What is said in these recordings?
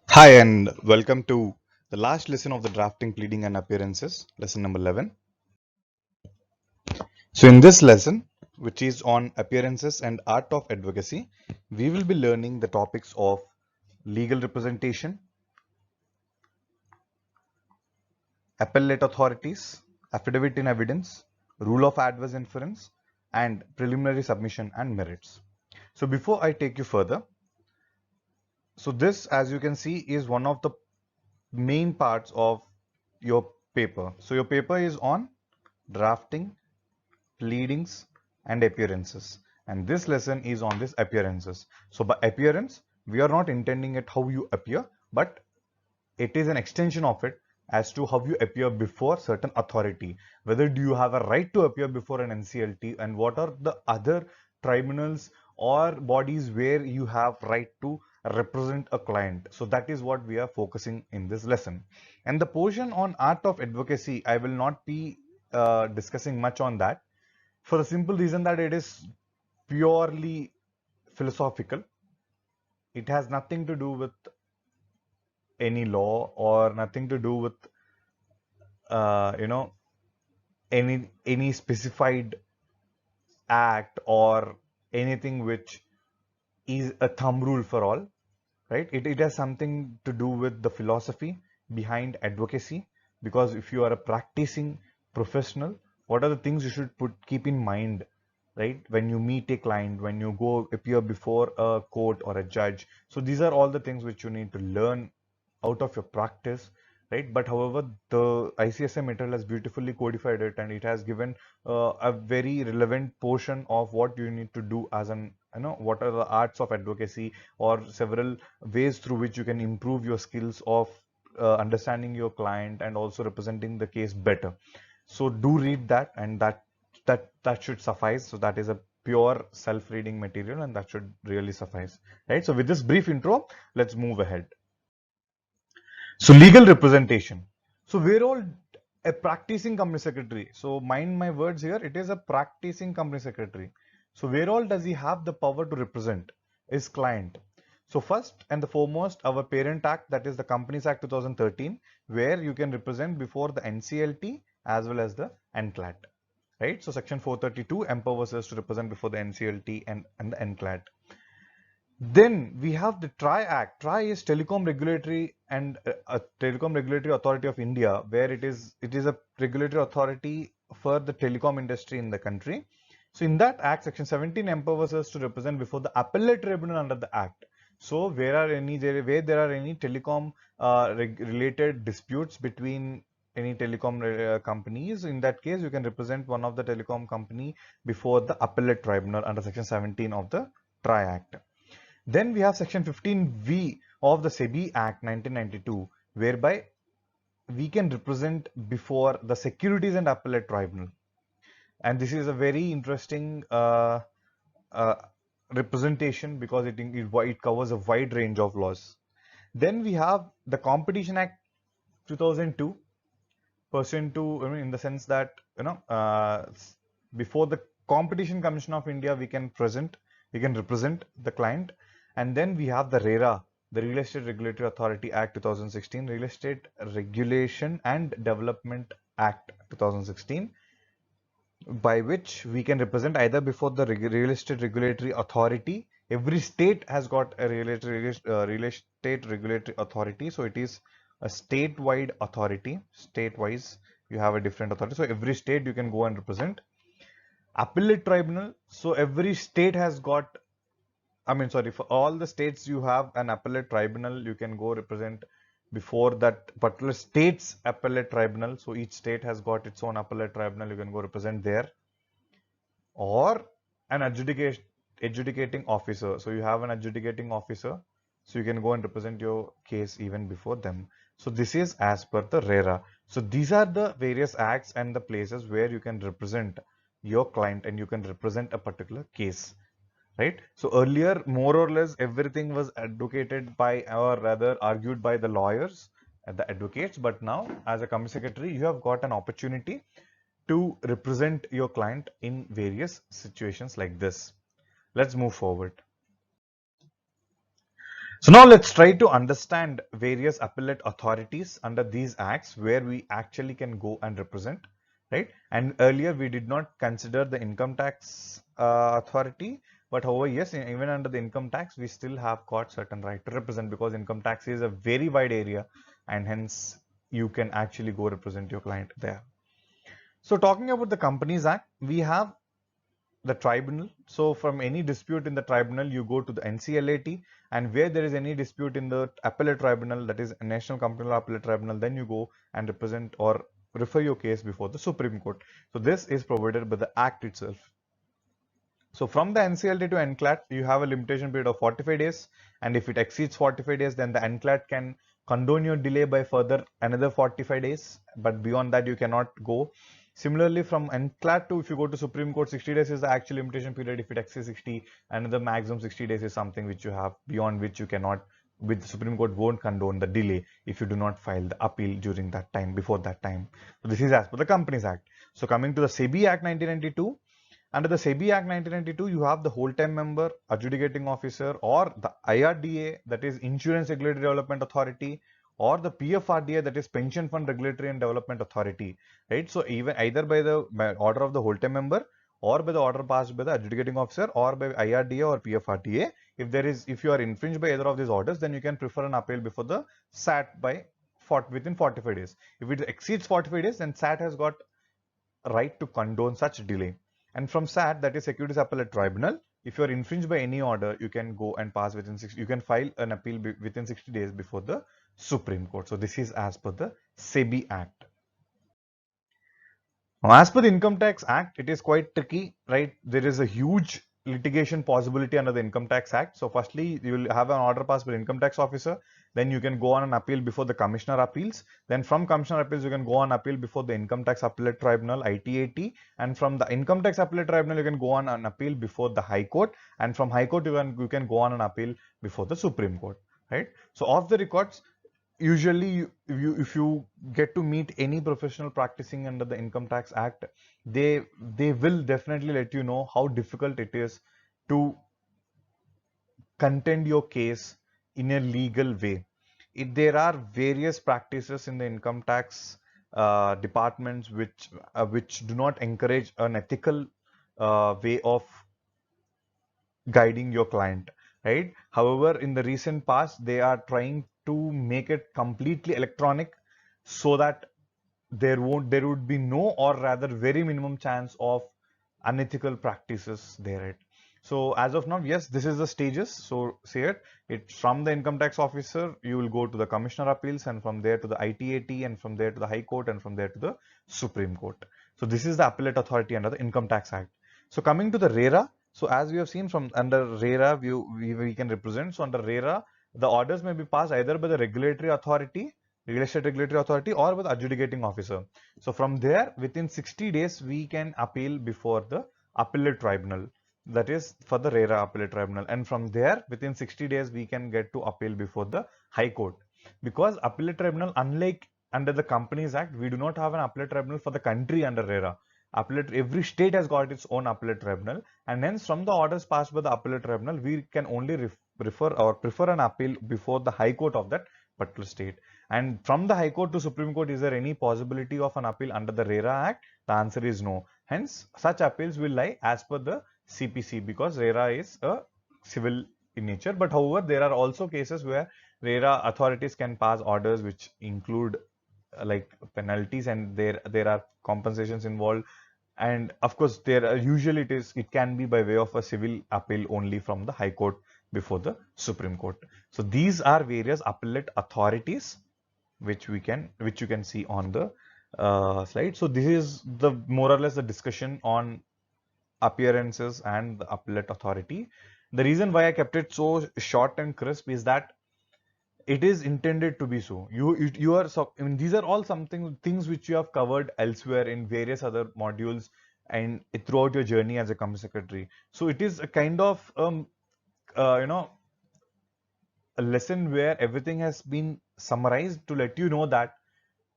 Hi, and welcome to the last lesson of the drafting, pleading, and appearances, lesson number 11. So, in this lesson, which is on appearances and art of advocacy, we will be learning the topics of legal representation, appellate authorities, affidavit in evidence, rule of adverse inference, and preliminary submission and merits. So, before I take you further, so this, as you can see, is one of the main parts of your paper. So, your paper is on drafting, pleadings, and appearances, and this lesson is on this appearances. So by appearance we are not intending it how you appear, but it is an extension of it as to how you appear before certain authority. Whether do you have a right to appear before an NCLT, and what are the other tribunals or bodies where you have right to represent a client. So that is what we are focusing in this lesson. And the portion on art of advocacy, I will not be discussing much on that, for the simple reason that it is purely philosophical. It has nothing to do with any law or nothing to do with uh, you know any specified act or anything which is a thumb rule for all, right? It has something to do with the philosophy behind advocacy, because if you are a practicing professional, what are the things you should keep in mind, right, when you meet a client, when you go appear before a court or a judge. So these are all the things which you need to learn out of your practice, right? But however, the ICSM material has beautifully codified it, and it has given a very relevant portion of what you need to do as an, what are the arts of advocacy, or several ways through which you can improve your skills of understanding your client and also representing the case better. So do read that, and that should suffice. So that is a pure self-reading material, and that should really suffice, right? So with this brief intro, let's move ahead. So legal representation. So we're all a practicing company secretary. So mind my words here, it is a practicing company secretary. So where all does he have the power to represent his client? So first and the foremost, our parent act, that is the Companies Act 2013, where you can represent before the NCLT as well as the NCLAT, right? So section 432 empowers us to represent before the NCLT and the NCLAT. Then we have the TRI Act. TRI is Telecom Regulatory and Telecom Regulatory Authority of India, where it is a regulatory authority for the telecom industry in the country. So in that act, section 17 empowers us to represent before the appellate tribunal under the act. So where there are any telecom related disputes between any telecom companies, in that case you can represent one of the telecom company before the appellate tribunal under section 17 of the TRI Act. Then we have section 15V of the SEBI Act 1992, whereby we can represent before the Securities and Appellate Tribunal. And this is a very interesting uh, representation, because it covers a wide range of laws. Then we have the Competition Act 2002, pursuant to, in the sense that, before the Competition Commission of India, we can represent the client. And then we have the RERA, the Real Estate Regulatory Authority Act 2016, Real Estate Regulation and Development Act 2016, by which we can represent either before the Real Estate Regulatory Authority. Every state has got a real estate regulatory authority, so it is a statewide authority. State-wise, you have a different authority. So every state you can go and represent. Appellate tribunal. So every state has got, I mean, sorry, for all the states you have an appellate tribunal, you can go represent before that particular state's appellate tribunal. So each state has got its own appellate tribunal, you can go represent there. Or an adjudicating officer. So you have an adjudicating officer, so you can go and represent your case even before them. So this is as per the RERA. So these are the various acts and the places where you can represent your client and you can represent a particular case, right? So earlier, more or less, everything was advocated by, or rather argued by, the lawyers and the advocates. But now, as a company secretary, you have got an opportunity to represent your client in various situations like this. Let's move forward. So now let's try to understand various appellate authorities under these acts where we actually can go and represent, right? And earlier we did not consider the income tax authority, but however, yes, even under the income tax, we still have got certain right to represent because income tax is a very wide area and hence you can actually go represent your client there. So talking about the Companies Act, we have the tribunal. So from any dispute in the tribunal, you go to the NCLAT, and where there is any dispute in the appellate tribunal, that is National Company Law Appellate Tribunal, then you go and represent or refer your case before the Supreme Court. So this is provided by the Act itself. So from the NCLT to NCLAT, you have a limitation period of 45 days, and if it exceeds 45 days, then the NCLAT can condone your delay by further another 45 days, but beyond that you cannot go. Similarly, from NCLAT to if you go to Supreme Court, 60 days is the actual limitation period. If it exceeds 60, another maximum 60 days is something which you have, beyond which you cannot, with the Supreme Court won't condone the delay if you do not file the appeal during that time, before that time. So this is as per the Companies Act. So coming to the SEBI Act 1992, under the SEBI Act 1992, you have the whole-time member, adjudicating officer, or the IRDA, that is Insurance Regulatory Development Authority, or the PFRDA, that is Pension Fund Regulatory and Development Authority, right? So even either by order of the whole-time member, or by the order passed by the adjudicating officer, or by IRDA or PFRDA, if you are infringed by either of these orders, then you can prefer an appeal before the SAT within 45 days. If it exceeds 45 days, then SAT has got right to condone such delay. And from SAT, that is Securities Appellate Tribunal, if you are infringed by any order, you can go and pass within 60, you can file an appeal within 60 days before the Supreme Court. So this is as per the SEBI Act. Now, as per the Income Tax Act, it is quite tricky, right? There is a huge litigation possibility under the Income Tax Act. So firstly, you will have an order passed by the income tax officer. Then you can go on an appeal before the Commissioner Appeals. Then from Commissioner Appeals, you can go on appeal before the Income Tax Appellate Tribunal, ITAT. And from the Income Tax Appellate Tribunal, you can go on an appeal before the High Court. And from High Court, you can go on an appeal before the Supreme Court, right? So off the records, usually if you get to meet any professional practicing under the Income Tax Act, they will definitely let you know how difficult it is to contend your case in a legal way. There are various practices in the income tax departments which do not encourage an ethical way of guiding your client, right? However, in the recent past, they are trying to make it completely electronic so that there would be no, or rather very minimum chance of unethical practices there. So as of now, yes, this is the stages. So say it's from the income tax officer, you will go to the Commissioner Appeals, and from there to the ITAT, and from there to the High Court, and from there to the Supreme Court. So this is the appellate authority under the Income Tax Act. So coming to the RERA, so as we have seen, from under RERA, we can represent. So under RERA, the orders may be passed either by the regulatory authority, real estate regulatory authority, or with adjudicating officer. So from there, within 60 days, we can appeal before the appellate tribunal, that is for the RERA appellate tribunal. And from there, within 60 days, we can get to appeal before the High Court. Because appellate tribunal, unlike under the Companies Act, we do not have an appellate tribunal for the country under RERA. Every state has got its own appellate tribunal, and hence from the orders passed by the appellate tribunal, we can only refer or prefer an appeal before the High Court of that particular state. And from the High Court to Supreme Court, is there any possibility of an appeal under the RERA Act? The answer is no. Hence, such appeals will lie as per the CPC, because RERA is a civil in nature. But however, there are also cases where RERA authorities can pass orders which include like penalties, and there are compensations involved. And of course, usually it can be by way of a civil appeal only from the High Court before the Supreme Court. So these are various appellate authorities which you can see on the slide. So this is the more or less the discussion on appearances and the appellate authority. The reason why I kept it so short and crisp is that it is intended to be so. I mean, these are all things which you have covered elsewhere in various other modules and throughout your journey as a company secretary. So it is a kind of a lesson where everything has been summarized to let you know that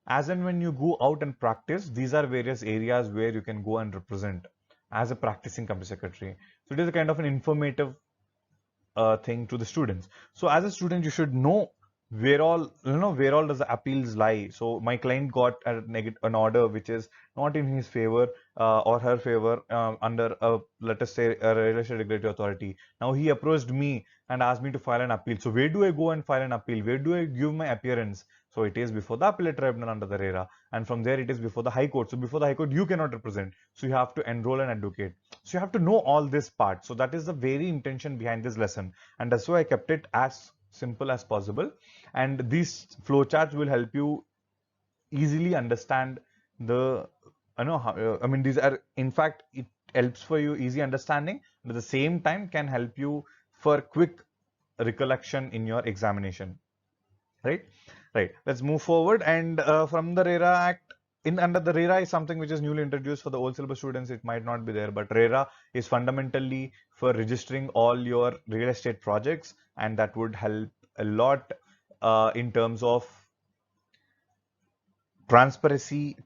as and when you go out and practice, these are various areas where you can go and represent as a practicing company secretary. So it is a kind of an informative thing to the students. So as a student, you should know where all does the appeals lie. So my client got an order which is not in his favor or her favor under a, let us say, a real estate regulatory authority. Now he approached me and asked me to file an appeal. So where do I go and file an appeal? Where do I give my appearance? So it is before the appellate tribunal under the RERA, and from there it is before the High Court. So before the High Court, you cannot represent. So you have to enroll an advocate. So you have to know all this part. So that is the very intention behind this lesson, and that's why I kept it as simple as possible. And these flowcharts will help you easily understand the, I mean, these are, in fact, it helps for you easy understanding, but at the same time can help you for quick recollection in your examination. Right, right. Let's move forward. And from the RERA Act, in under the RERA is something which is newly introduced for the old syllabus students. It might not be there, but RERA is fundamentally for registering all your real estate projects, and that would help a lot in terms of transparency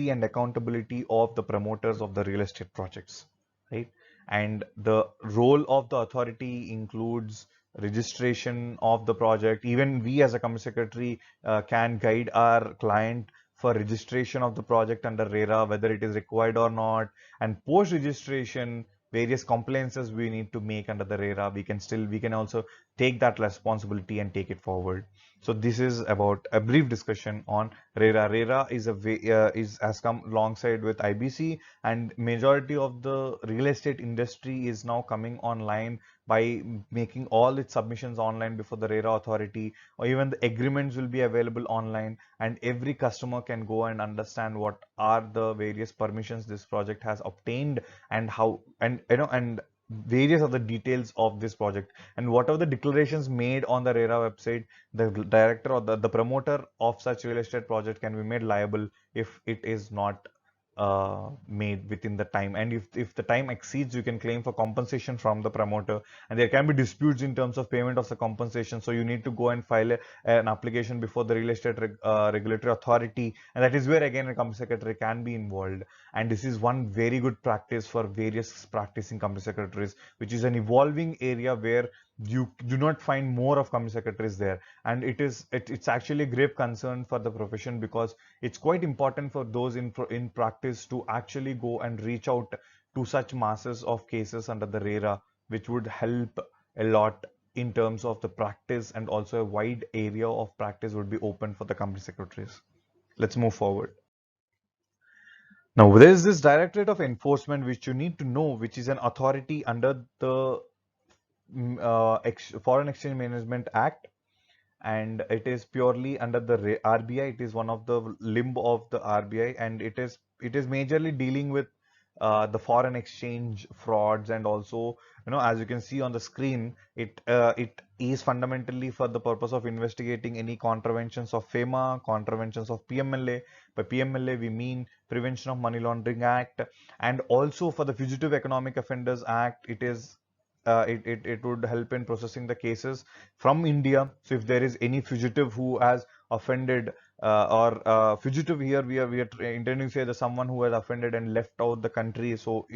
and accountability of the promoters of the real estate projects, right? And the role of the authority includes registration of the project. Even we as a company secretary can guide our client for registration of the project under RERA, whether it is required or not. And post registration, various compliances we need to make under the RERA, we can also take that responsibility and take it forward. So this is about a brief discussion on RERA. RERA is has come alongside with IBC, and majority of the real estate industry is now coming online by making all its submissions online before the RERA authority, or even the agreements will be available online, and every customer can go and understand what are the various permissions this project has obtained, and how, and and various other details of this project, and whatever the declarations made on the RERA website, the director or the promoter of such real estate project can be made liable if it is not made within the time. And if the time exceeds, you can claim for compensation from the promoter, and there can be disputes in terms of payment of the compensation. So you need to go and file an application before the real estate regulatory authority, and that is where again a company secretary can be involved. And this is one very good practice for various practicing company secretaries, which is an evolving area where you do not find more of company secretaries there. And it's actually a grave concern for the profession, because it's quite important for those in practice to actually go and reach out to such masses of cases under the RERA, which would help a lot in terms of the practice, and also a wide area of practice would be open for the company secretaries. Let's move forward. Now, there is this Directorate of Enforcement which you need to know, which is an authority under the Foreign Exchange Management Act, and it is purely under the RBI. It is one of the limb of the RBI, and it is majorly dealing with the foreign exchange frauds. And also, as you can see on the screen, it is fundamentally for the purpose of investigating any contraventions of FEMA, contraventions of PMLA. By PMLA we mean Prevention of Money Laundering Act, and also for the Fugitive Economic Offenders Act. It would help in processing the cases from India. So if there is any fugitive who has offended, or fugitive here, we are intending to say that someone who has offended and left out the country. So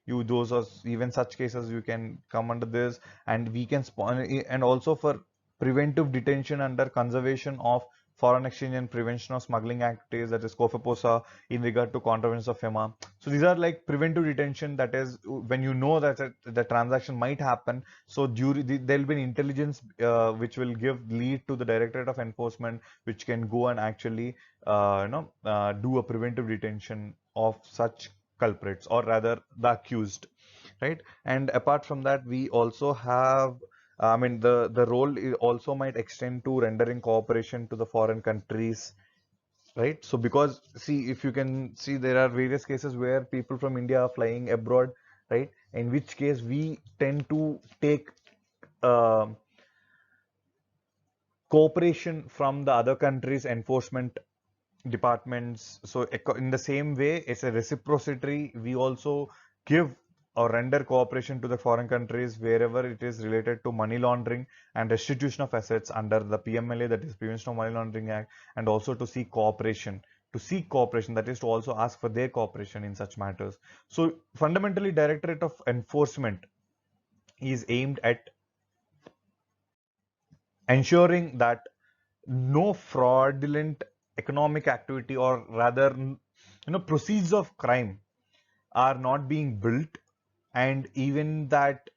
those are even such cases you can come under this, and we can spawn. And also for preventive detention under Conservation of Foreign Exchange and Prevention of Smuggling Act, that is COFEPOSA, in regard to contraventions of FEMA. So these are like preventive detention, that is when you know that the transaction might happen. So there will be an intelligence which will lead to the Directorate of Enforcement, which can go and actually do a preventive detention of such culprits, or rather the accused, right? And apart from that, we also have, I mean, the role also might extend to rendering cooperation to the foreign countries, right? So because, see, if you can see, there are various cases where people from India are flying abroad, right? In which case we tend to take cooperation from the other countries' enforcement departments. So in the same way, it's a reciprocity. We also give or render cooperation to the foreign countries wherever it is related to money laundering and restitution of assets under the PMLA, that is Prevention of Money Laundering Act, and also to seek cooperation. To seek cooperation, that is to also ask for their cooperation in such matters. So fundamentally, Directorate of Enforcement is aimed at ensuring that no fraudulent economic activity, or rather, proceeds of crime are not being built, and even that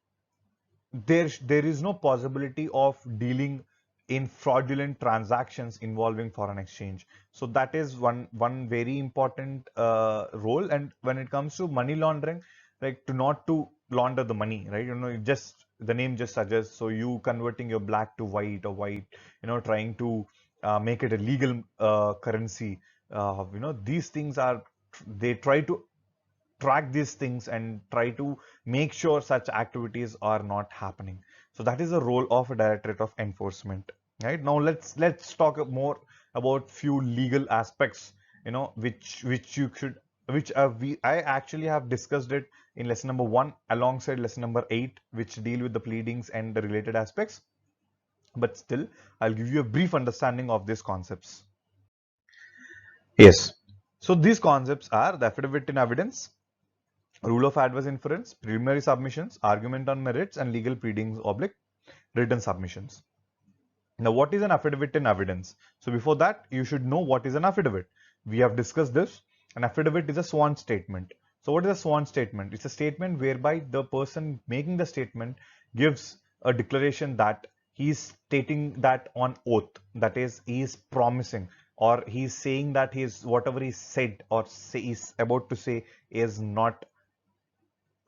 there is no possibility of dealing in fraudulent transactions involving foreign exchange. So that is one very important role. And when it comes to money laundering, like to launder the money, right? It just the name just suggests. So you converting your black to white, or white, trying to make it a legal currency. These things are, they try to track these things and try to make sure such activities are not happening. So that is the role of a Directorate of Enforcement. Right now, let's talk more about few legal aspects, which you should, which I actually have discussed it in lesson number 1 alongside lesson number 8, which deal with the pleadings and the related aspects. But still, I'll give you a brief understanding of these concepts. Yes. So these concepts are the affidavit in evidence, rule of adverse inference, preliminary submissions, argument on merits, and legal pleadings oblique written submissions. Now, what is an affidavit in evidence? So before that, you should know what is an affidavit. We have discussed this. An affidavit is a sworn statement. So what is a sworn statement? It's a statement whereby the person making the statement gives a declaration that he is stating that on oath. That is, he is promising, or he is saying that he is, whatever he said or is about to say is not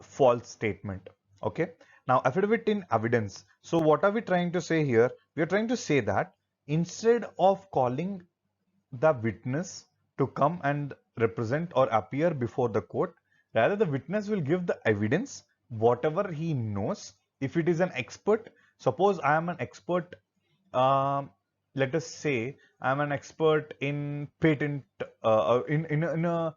false statement. Okay. Now, affidavit in evidence. So what are we trying to say here? We are trying to say that instead of calling the witness to come and represent or appear before the court, rather the witness will give the evidence, whatever he knows. If it is an expert, suppose I am an expert, um, let us say I am an expert in patent, in a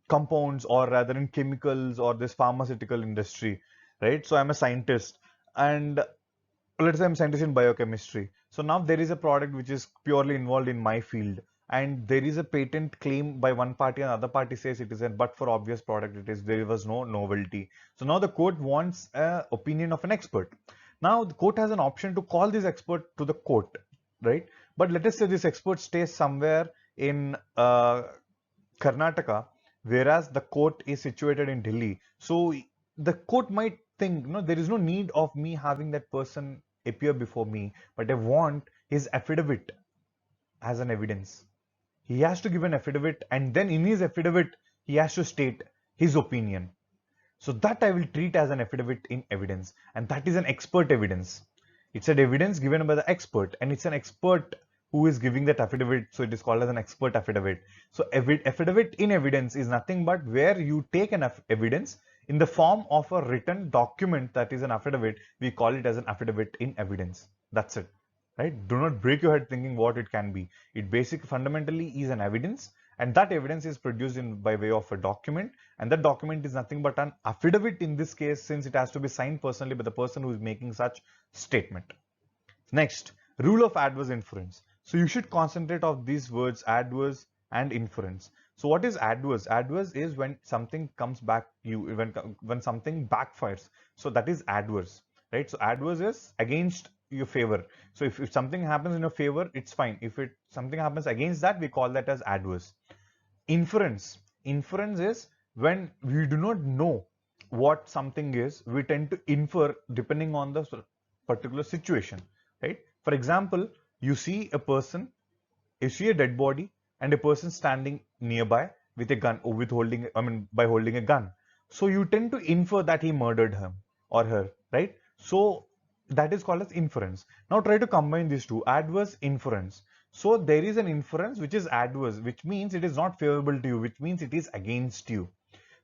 compounds, or rather in chemicals or this pharmaceutical industry, right? So I'm a scientist, and let's say I'm a scientist in biochemistry. So now there is a product which is purely involved in my field, and there is a patent claim by one party and other party says it is a, but for obvious product it is, there was no novelty. So now the court wants an opinion of an expert. Now the court has an option to call this expert to the court, right? But let us say this expert stays somewhere in Karnataka, whereas the court is situated in Delhi. So the court might think, no, there is no need of me having that person appear before me, but I want his affidavit as an evidence. He has to give an affidavit, and then in his affidavit, he has to state his opinion. So that I will treat as an affidavit in evidence, and that is an expert evidence. It's an evidence given by the expert, and it's an expert who is giving that affidavit, so it is called as an expert affidavit. So affidavit in evidence is nothing but where you take an evidence in the form of a written document, that is an affidavit. We call it as an affidavit in evidence. That's it, right? Do not break your head thinking what it can be. It basically fundamentally is an evidence, and that evidence is produced in by way of a document, and that document is nothing but an affidavit in this case, since it has to be signed personally by the person who is making such statement. Next, rule of adverse inference. So you should concentrate on these words, adverse and inference. So what is adverse? Adverse is when something comes back you, when something backfires. So that is adverse, right? So adverse is against your favor. So if something happens in your favor, it's fine. If something happens against that, we call that as adverse. Inference. Inference is when we do not know what something is, we tend to infer depending on the particular situation, right? For example, you see a person, you see a dead body and a person standing nearby with a gun, or with holding, by holding a gun. So you tend to infer that he murdered him or her, right? So that is called as inference. Now try to combine these two, adverse, inference. So there is an inference which is adverse, which means it is not favorable to you, which means it is against you.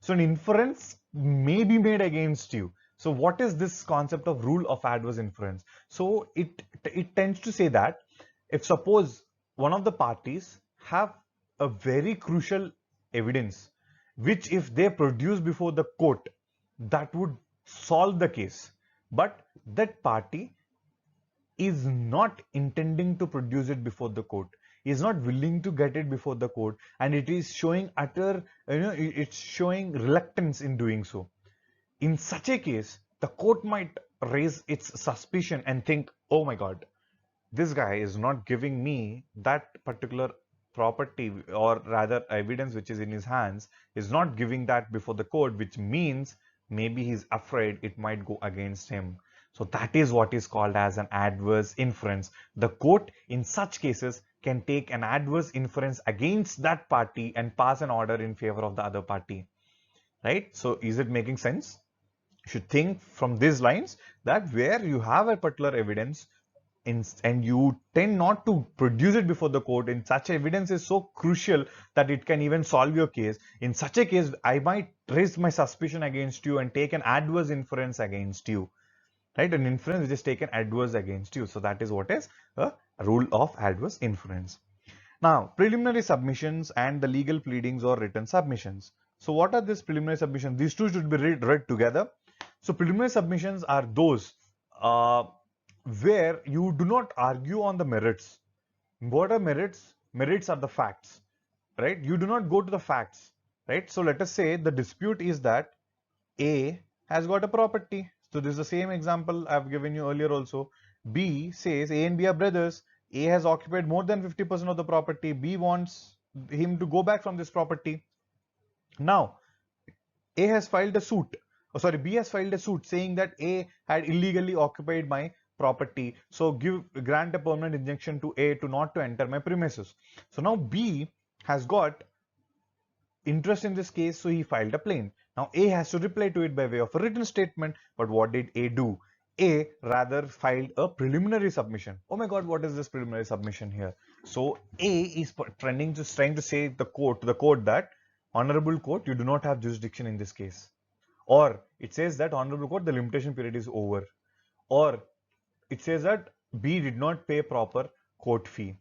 So an inference may be made against you. So what is this concept of rule of adverse inference? So it tends to say that if suppose one of the parties have a very crucial evidence, which if they produce before the court, that would solve the case, but that party is not intending to produce it before the court, is not willing to get it before the court, and it is showing utter, it's showing reluctance in doing so. In such a case, the court might raise its suspicion and think, oh my God, this guy is not giving me that particular property, or rather evidence which is in his hands is not giving that before the court, which means maybe he's afraid it might go against him. So that is what is called as an adverse inference. The court in such cases can take an adverse inference against that party and pass an order in favor of the other party, right? So is it making sense? You should think from these lines that where you have a particular evidence and you tend not to produce it before the court, in such evidence is so crucial that it can even solve your case. In such a case, I might raise my suspicion against you and take an adverse inference against you, right? An inference which is taken adverse against you. So that is what is a rule of adverse inference. Now, preliminary submissions and the legal pleadings or written submissions. So what are these preliminary submissions? These two should be read together. So preliminary submissions are those where you do not argue on the merits. What are merits? Merits are the facts, right? You do not go to the facts, right? So let us say the dispute is that A has got a property. So this is the same example I've given you earlier also. B says A and B are brothers. A has occupied more than 50% of the property. B wants him to go back from this property. Now, A has filed a suit. Oh, sorry, B has filed a suit saying that A had illegally occupied my property. So grant a permanent injunction to A to not to enter my premises. So now B has got interest in this case, so he filed a plaint. Now A has to reply to it by way of a written statement. But what did A do? A rather filed a preliminary submission. Oh my God, what is this preliminary submission here? So A is trying to say to the court that honorable court, you do not have jurisdiction in this case. Or it says that honorable court, the limitation period is over. Or it says that B did not pay proper court fee.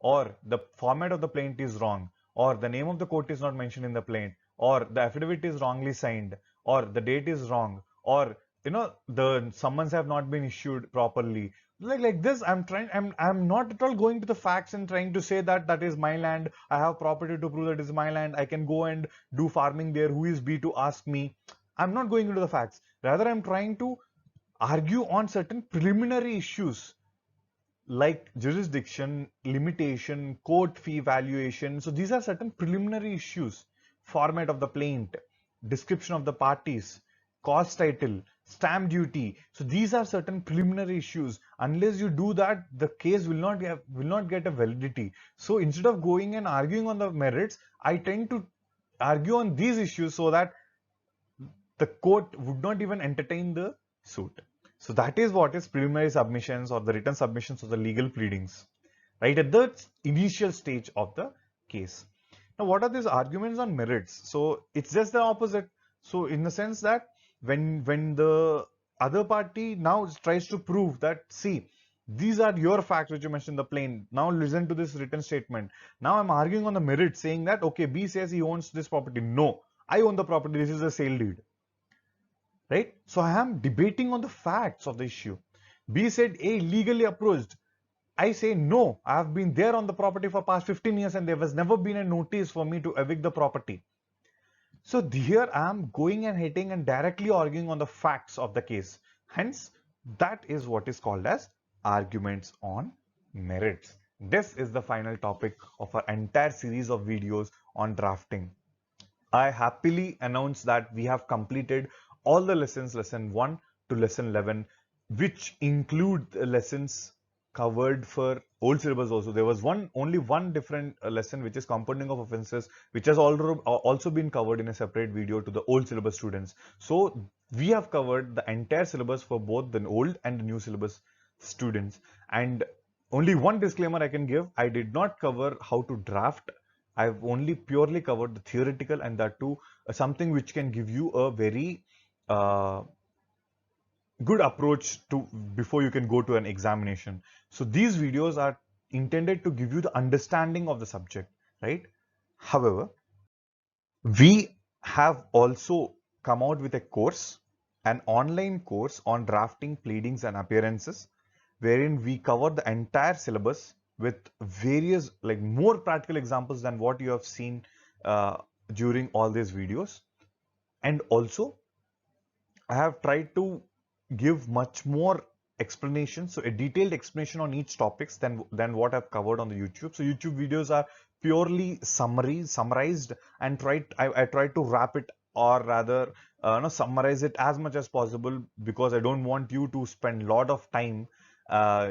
Or the format of the plaint is wrong. Or the name of the court is not mentioned in the plaint. Or the affidavit is wrongly signed. Or the date is wrong. Or the summons have not been issued properly. Like this, I'm not at all going to the facts and trying to say that that is my land. I have property to prove that it is my land. I can go and do farming there. Who is B to ask me? I'm not going into the facts. Rather, I'm trying to argue on certain preliminary issues like jurisdiction, limitation, court fee valuation. So these are certain preliminary issues. Format of the plaint, description of the parties, cause title, stamp duty. So these are certain preliminary issues. Unless you do that, the case will not get a validity. So instead of going and arguing on the merits, I tend to argue on these issues so that the court would not even entertain the suit. So that is what is preliminary submissions or the written submissions of the legal pleadings, right at the initial stage of the case. Now, what are these arguments on merits? So it's just the opposite. So in the sense that when the other party now tries to prove that, see, these are your facts which you mentioned in the plaint. Now listen to this written statement. Now I'm arguing on the merits saying that, okay, B says he owns this property. No, I own the property. This is a sale deed. Right? So I am debating on the facts of the issue. B said A legally approached. I say no, I have been there on the property for past 15 years and there has never been a notice for me to evict the property. So here I am going and hitting and directly arguing on the facts of the case. Hence, that is what is called as arguments on merits. This is the final topic of our entire series of videos on drafting. I happily announce that we have completed all the lessons, lesson 1 to lesson 11, which include lessons covered for old syllabus also. There was only one different lesson, which is compounding of offences, which has also been covered in a separate video to the old syllabus students. So we have covered the entire syllabus for both the old and the new syllabus students. And only one disclaimer I can give, I did not cover how to draft. I've only purely covered the theoretical, and that too something which can give you a very good approach to before you can go to an examination. So these videos are intended to give you the understanding of the subject, right? However, we have also come out with a course, an online course on drafting, pleadings and appearances, wherein we cover the entire syllabus with various more practical examples than what you have seen during all these videos. And also I have tried to give much more explanation, so a detailed explanation on each topics than what I've covered on the YouTube. So YouTube videos are purely summarized, and I tried to wrap it, or rather no, summarize it as much as possible, because I don't want you to spend a lot of time,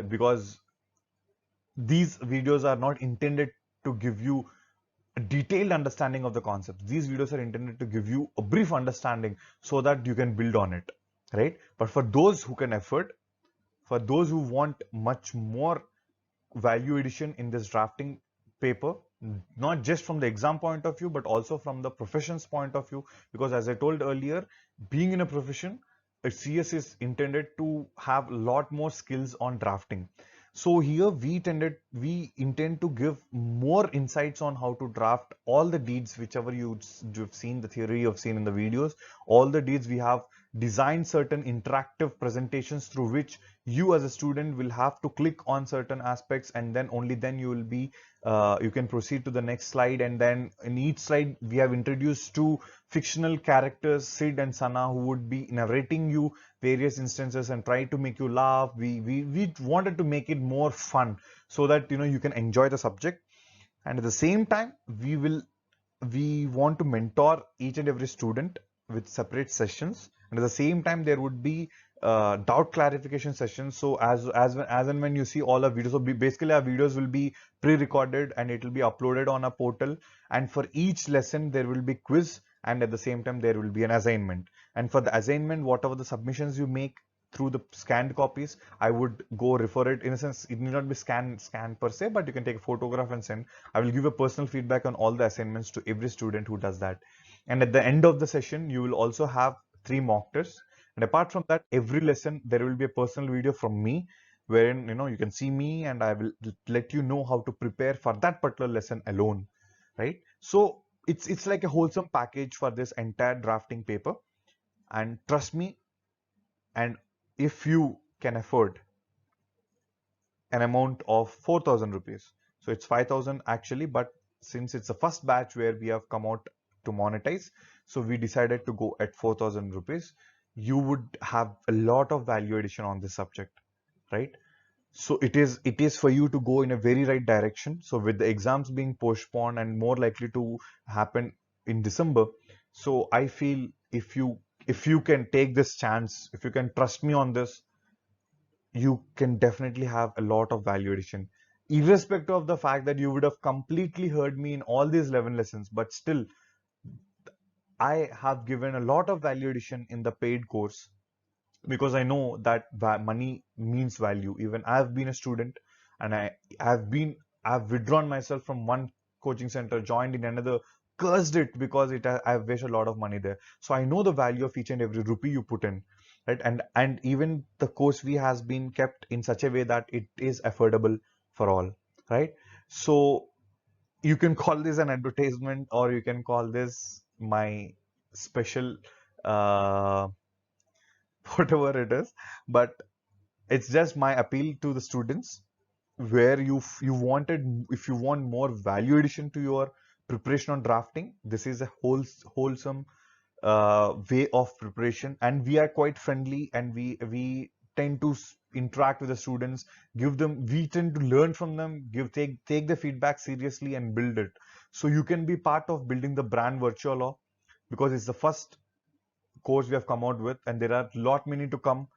because these videos are not intended to give you a detailed understanding of the concept. These videos are intended to give you a brief understanding so that you can build on it, right? But for those who can afford, for those who want much more value addition in this drafting paper, not just from the exam point of view, but also from the profession's point of view, because as I told earlier, being in a profession, a CS is intended to have a lot more skills on drafting. So here we intend to give more insights on how to draft all the deeds, whichever you've seen the theory, you've seen in the videos, all the deeds. We have designed certain interactive presentations through which you as a student will have to click on certain aspects, and then only then you will be you can proceed to the next slide. And then in each slide we have introduced two fictional characters, Sid and Sana, who would be narrating you various instances and try to make you laugh. We wanted to make it more fun so that you can enjoy the subject. And at the same time, we want to mentor each and every student with separate sessions, and at the same time there would be doubt clarification sessions. So as and when you see all our videos, so basically our videos will be pre-recorded and it will be uploaded on a portal, and for each lesson there will be quiz, and at the same time there will be an assignment. And for the assignment, whatever the submissions you make through the scanned copies, I would go refer it. In a sense, it need not be scan per se, but you can take a photograph and send. I will give a personal feedback on all the assignments to every student who does that. And at the end of the session, you will also have 3 mock tests. And apart from that, every lesson there will be a personal video from me, wherein you can see me and I will let you know how to prepare for that particular lesson alone, right? So it's like a wholesome package for this entire drafting paper. And trust me, and if you can afford an amount of 4,000 rupees, so it's 5,000 actually, but since it's the first batch where we have come out to monetize, so we decided to go at 4,000 rupees. You would have a lot of value addition on this subject, right? So it is for you to go in a very right direction. So with the exams being postponed and more likely to happen in December, so I feel if you can take this chance, if you can trust me on this, you can definitely have a lot of value addition, irrespective of the fact that you would have completely heard me in all these 11 lessons. But still, I have given a lot of value addition in the paid course, because I know that money means value. Even I've been a student, and I've withdrawn myself from one coaching center, joined in another, cursed it because I've wasted a lot of money there. So I know the value of each and every rupee you put in, right? And even the course fee has been kept in such a way that it is affordable for all, right? So you can call this an advertisement, or you can call this my special uh, whatever it is, but it's just my appeal to the students, where you wanted, if you want more value addition to your preparation on drafting, this is a wholesome way of preparation. And we are quite friendly, and we tend to interact with the students, we tend to learn from them, take the feedback seriously and build it. So you can be part of building the brand Virtualaw, because it's the first course we have come out with, and there are lot many to come.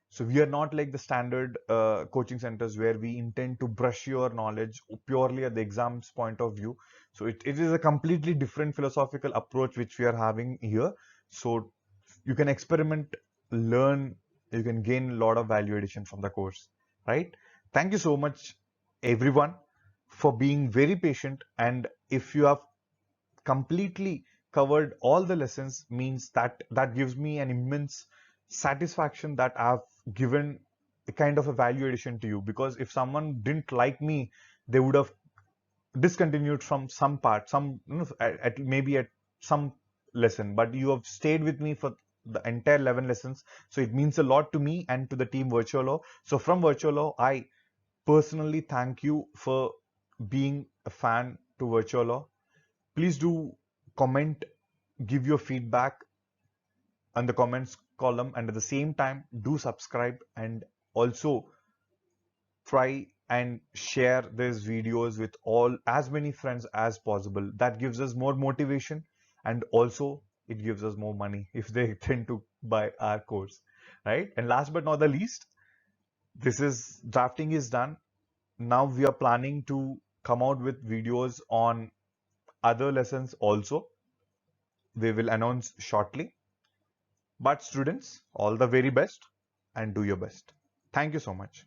So we are not like the standard coaching centers where we intend to brush your knowledge purely at the exams point of view. So it is a completely different philosophical approach which we are having here. So you can experiment, learn, you can gain a lot of value addition from the course, right? Thank you so much, everyone, for being very patient. And if you have completely covered all the lessons, means that gives me an immense satisfaction that I've given a kind of a value addition to you. Because if someone didn't like me, they would have discontinued from some part, maybe at some lesson, but you have stayed with me for the entire 11 lessons. So it means a lot to me and to the team Virtualaw. So from Virtualaw, I personally thank you for being a fan to Virtualaw. Please do comment, give your feedback in the comments column, and at the same time do subscribe, and also try and share these videos with all as many friends as possible. That gives us more motivation, and also it gives us more money if they tend to buy our course, right? And last but not the least, this is drafting is done. Now we are planning to come out with videos on other lessons also. We will announce shortly. But students, all the very best and do your best. Thank you so much.